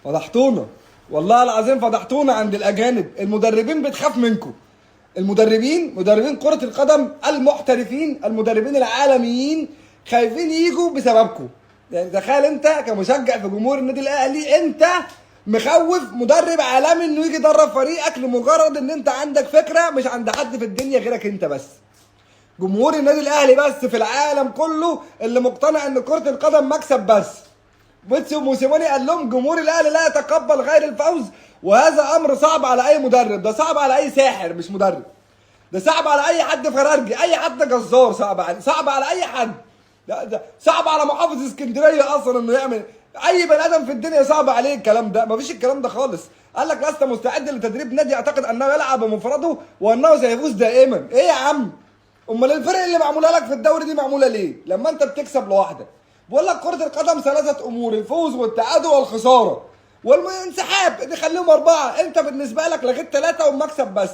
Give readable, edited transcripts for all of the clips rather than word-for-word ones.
فضحتونا، والله العظيم فضحتونا عند الاجانب. المدربين بتخاف منكم. مدربين كرة القدم المحترفين، المدربين العالميين خايفين يجوا بسببكم. يعني تخيل انت كمشجع في جمهور النادي الاهلي، انت مخوف مدرب عالمي انه يجي يدرب فريقك لمجرد ان انت عندك فكرة مش عند حد في الدنيا غيرك انت بس. جمهور النادي الاهلي بس في العالم كله اللي مقتنع ان كرة القدم مكسب بس. بيتسو موسيماني قال لهم جمهور الاهلي لا يتقبل غير الفوز، وهذا امر صعب على اي مدرب، ده صعب على اي ساحر مش مدرب، ده صعب على اي حد فرارجي، اي حد جزار، صعب على اي حد. ده صعب على محافظ اسكندريه اصلا انه يعمل. اي بني ادم في الدنيا صعب عليه الكلام ده، مفيش الكلام ده خالص. قال لك لست مستعد لتدريب نادي يعتقد انه يلعب بمفرده وانه سيفوز دائما. ايه يا عم؟ امال الفرق اللي معموله لك في الدوري دي معموله ليه؟ لما انت بتكسب لوحدك. بقول لك كرة القدم ثلاثة امور: الفوز والتعادل والخسارة والانسحاب، نخليهم اربعة. انت بالنسبة لك لغيت ثلاثة والمكسب بس.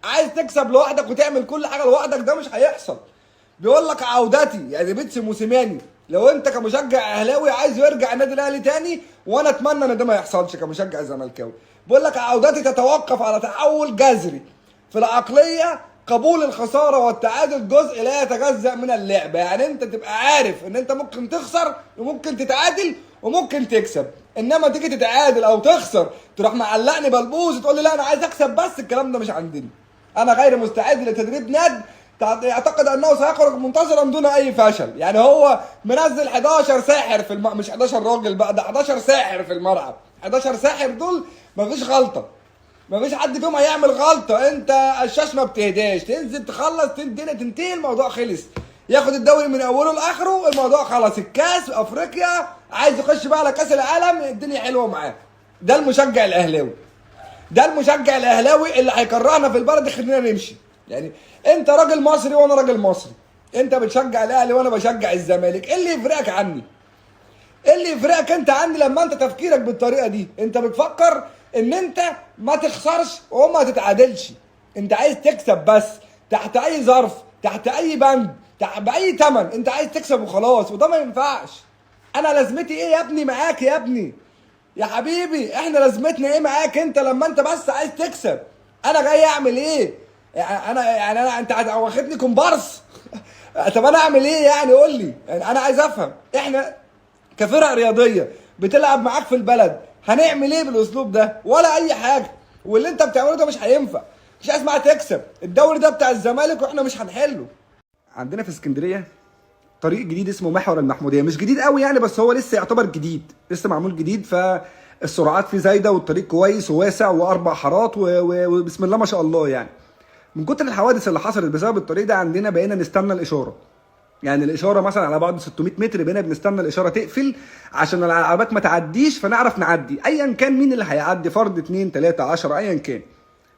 عايز تكسب لوحدك وتعمل كل حاجة لوحدك، ده مش هيحصل. بيقول لك عودتي، يعني بيتسو موسيماني لو انت كمشجع اهلاوي عايز يرجع النادي الاهلي تاني، وانا اتمنى ان ده ما يحصلش كمشجع زملكاوي، بيقول لك عودتي تتوقف على تحول جذري في العقليه. قبول الخساره والتعادل جزء لا يتجزأ من اللعبه. يعني انت تبقى عارف ان انت ممكن تخسر وممكن تتعادل وممكن تكسب، انما تيجي تتعادل او تخسر تروح معلقني بلبوس وتقول لي لا انا عايز اكسب بس. الكلام ده مش عندنا. انا غير مستعد لتدريب نادي يعتقد انه سيخرج منتصرا دون اي فشل. يعني هو منزل 11 ساحر في مش 11 راجل بقى، ده 11 ساحر في الملعب. 11 ساحر دول مفيش غلطه، مفيش حد فيهم هيعمل غلطه. انت الشاش ما بتهداش، تنزل تخلص تنتهي الموضوع خلص. ياخد الدوري من اوله لاخره الموضوع خلص. الكاس افريقيا عايز يخش بقى على كاس العالم الدنيا حلوه معاه. ده المشجع الاهلاوي، ده المشجع الاهلاوي اللي هيكرهنا في البلد يخلينا نمشي. يعني انت راجل مصري وانا راجل مصري، انت بتشجع الاهلي وانا بشجع الزمالك، ايه اللي يفرقك عني؟ ايه اللي يفرقك انت عني لما انت تفكيرك بالطريقه دي؟ انت بتفكر ان انت ما تخسرش وما تتعادلش، انت عايز تكسب بس تحت اي ظرف، تحت اي بند، باي ثمن. انت عايز تكسب وخلاص، وده ما ينفعش. انا لازمتي ايه يا ابني معاك يا ابني؟ يا حبيبي احنا لازمتنا ايه معاك انت لما انت بس عايز تكسب؟ انا جاي اعمل ايه؟ انا انت واخدني كومبارس؟ طب انا اعمل ايه يعني؟ قول لي. يعني انا عايز افهم، احنا كفرق رياضيه بتلعب معاك في البلد هنعمل ايه بالاسلوب ده؟ ولا اي حاجه. واللي انت بتعمله ده مش هينفع. مش عايز معاك تكسب الدوري ده بتاع الزمالك واحنا مش هنحله. عندنا في اسكندريه طريق جديد اسمه محور المحموديه، مش جديد قوي يعني بس هو لسه يعتبر جديد، لسه معمول جديد. فالسرعات فيه زايده والطريق كويس وواسع واربع حارات وبسم الله ما شاء الله. يعني من كتر الحوادث اللي حصلت بسبب الطريق ده عندنا بقينا نستنى الاشاره. يعني الاشاره مثلا على بعد 600 متر بقينا بنستنى الاشاره تقفل عشان العربيات ما تعديش فنعرف نعدي ايا كان مين اللي هيعدي، فرد 2 3 10 ايا كان.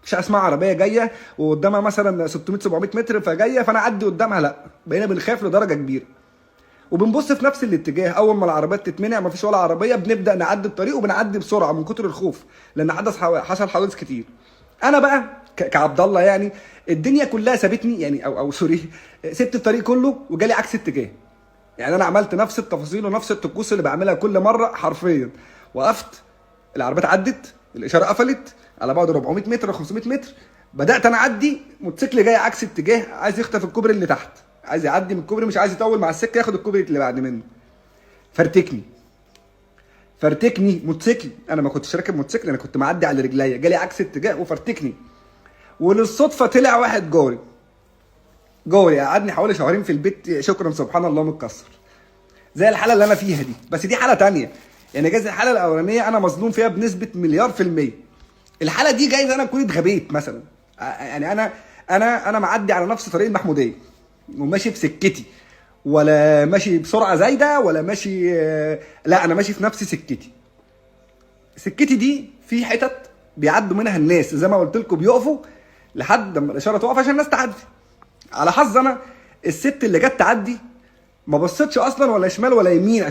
مش اسمع عربيه جايه وقدامها مثلا 600 700 متر فجايه فانا اعدي قدامها، لا بقينا بنخاف لدرجه كبيره. وبنبص في نفس الاتجاه، اول ما العربيات تتمنع ما فيش ولا عربيه بنبدا نعدي الطريق وبنعدي بسرعه من كتر الخوف لان حصل حوادث كتير. انا بقى كعبد الله يعني الدنيا كلها سابتني، يعني او سوري سبت الطريق كله وجالي عكس اتجاه. يعني انا عملت نفس التفاصيل ونفس الطقوس اللي بعملها كل مره حرفيا. وقفت، العربيات عدت، الاشاره قفلت على بعد 400 متر 500 متر، بدات انا اعدي، موتوسيكل جاي عكس اتجاه عايز يخطف الكوبري اللي تحت، عايز يعدي من الكوبري مش عايز يطول مع السكه ياخد الكوبري اللي بعد منه. فرتكني موتوسيكل، انا ما كنتش راكب موتوسيكل، انا كنت معدي على رجليا، جالي عكس اتجاه وفرتكني. وللصدفه طلع واحد جوري قعدني حوالي شهرين في البيت، شكرا سبحان الله متكسر زي الحاله اللي انا فيها دي. بس دي حاله تانية، يعني جايز الحاله الاولانيه انا مظلوم فيها بنسبه مليار في الميه. الحاله دي جايز انا اكون اتغبيت مثلا. يعني انا معدي على نفس طريق المحموديه وماشي في سكتي، ولا ماشي بسرعه زايده ولا ماشي، لا انا ماشي في نفس سكتي دي في حتت بيعدوا منها الناس زي ما قلت لكم، بيقفوا لحد ما الاشاره تقف عشان الناس تعدي. على حظ انا الست اللي جت تعدي ما بصتش اصلا ولا شمال ولا يمين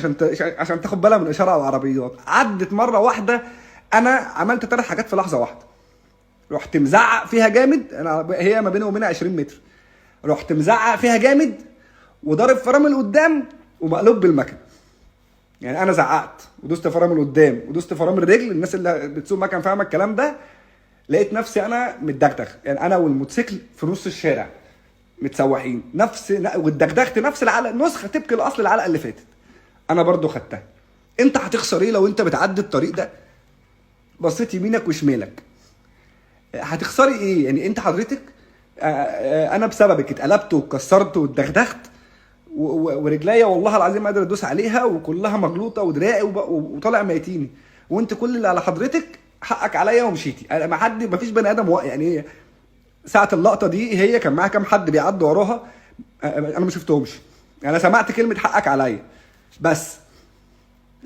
عشان تاخد بالها من اشاره او عربيات، عدت مره واحده. انا عملت 3 حاجات في لحظه واحده. رحت مزعق فيها جامد، هي ما بيني وبينها 20 متر، رحت مزعق فيها جامد وضارب فرامل قدام ومقلوب بالمكنه. يعني انا زعقت ودوست فرامل قدام ودوست فرامل رجل، الناس اللي بتسوق مكان فاهمه الكلام ده. لقيت نفسي انا متدغدغ، يعني انا والموتوسيكل في نص الشارع متسوحين، واتدغدغت نفس العلقه، نسخه طبق الاصل العلقه اللي فاتت انا برضو خدتها. انت هتخسر ايه لو انت بتعدي الطريق ده بصيت يمينك وشمالك؟ هتخسري ايه؟ يعني انت حضرتك انا بسببك اتقلبت واتكسرت واتدغدغت، ورجليا والله العظيم قادر ادوس عليها وكلها مغلوطه ودراعي وطالع ميتيني، وانت كل اللي على حضرتك حقك عليا ومشيتي. انا ما فيش بني ادم يعني ساعه اللقطه دي هي كان معاها كام حد بيعدوا وراها، انا ما شفتهمش. انا سمعت كلمه حقك عليا بس.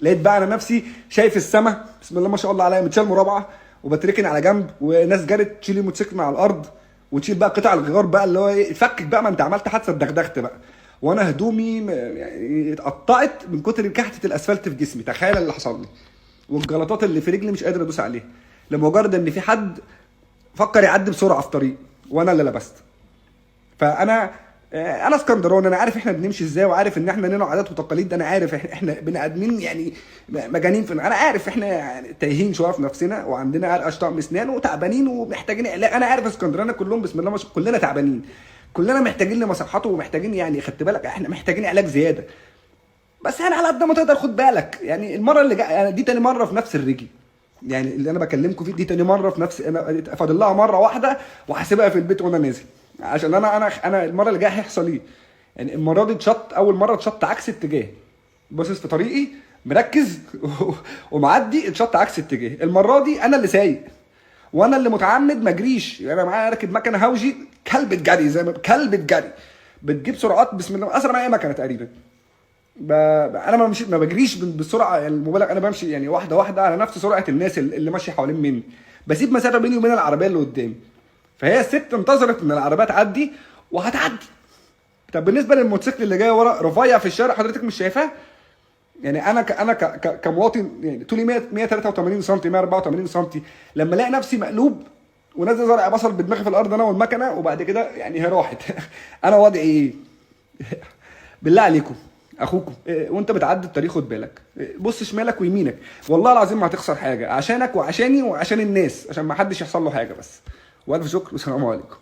لقيت بقى انا نفسي شايف السما بسم الله ما شاء الله عليا متشال مربعه، وبتركن على جنب، وناس جرت تشيل الموتوسيكل من على الارض وتشيل بقى قطع الغيار بقى اللي هو ايه، فكك بقى ما انت عملت حادثه اتدغدغت بقى. وانا هدومي يعني اتقطعت من كتر كحته الاسفلت في جسمي، تخيل اللي حصل لي. والجلطات اللي في رجلي مش قادر ادوس عليها لمجرد ان في حد فكر يعدي بسرعه في طريق وانا اللي لبست. فانا اسكندراني، انا عارف احنا بنمشي ازاي، وعارف ان احنا لنا عادات وتقاليد، انا عارف احنا بني ادمين يعني مجانين انا عارف احنا يعني تايهين شويه في نفسنا، وعندنا عرق طقم اسنان وتعبانين ومحتاجين علاج. انا عارف اسكندرانيه كلهم بسم الله ما شاء الله كلنا تعبانين، كلنا محتاجين لمصحات ومحتاجين، يعني خدت بالك احنا محتاجين علاج زياده. بس يعني على قد ما تقدر خد بالك، يعني المره اللي جايه دي تاني مره في نفس الرجل، يعني اللي انا بكلمكم فيه دي تاني مره في نفس، انا فاضل لها مره واحده وهسيبها في البيت وانا نازل، عشان انا المره اللي جايه هيحصل ايه. يعني المره دي اتشط، اول مره اتشط عكس اتجاه، باصص في طريقي مركز ومعدي اتشط عكس اتجاه. المره دي انا اللي سايق وانا اللي متعمد ما اجريش، يعني انا معايا راكب مكنه هاوجي كلبة جري، زي ما كلبة جري بتجيب سرعات بسم الله، اسرع من اي مكنه تقريبا. انا ما بجريش بالسرعه يعني المبالغ، انا بمشي يعني واحده واحده على نفس سرعه الناس اللي ماشيه حوالين مني، بسيب مسافه بيني وبين العربيه اللي قدامي. فهي الست انتظرت ان العربيه تعدي وهتعدي. طب بالنسبه للموتوسيكل اللي جاي ورا رفيع في الشارع، حضرتك مش شايفاه؟ يعني انا كمواطن يعني طولي 183 سم 184 سم، لما الاقي نفسي مقلوب ونازل زرع بصل بدماغي في الارض انا والمكنه، وبعد كده يعني هي راحت انا وضعي ايه؟ بالله عليكم اخوكم وانت بتعدي الطريق خد بالك، بص شمالك ويمينك، والله العظيم ما هتخسر حاجه، عشانك وعشاني وعشان الناس، عشان ما حدش يحصل له حاجه بس. والف شكر والسلام عليكم.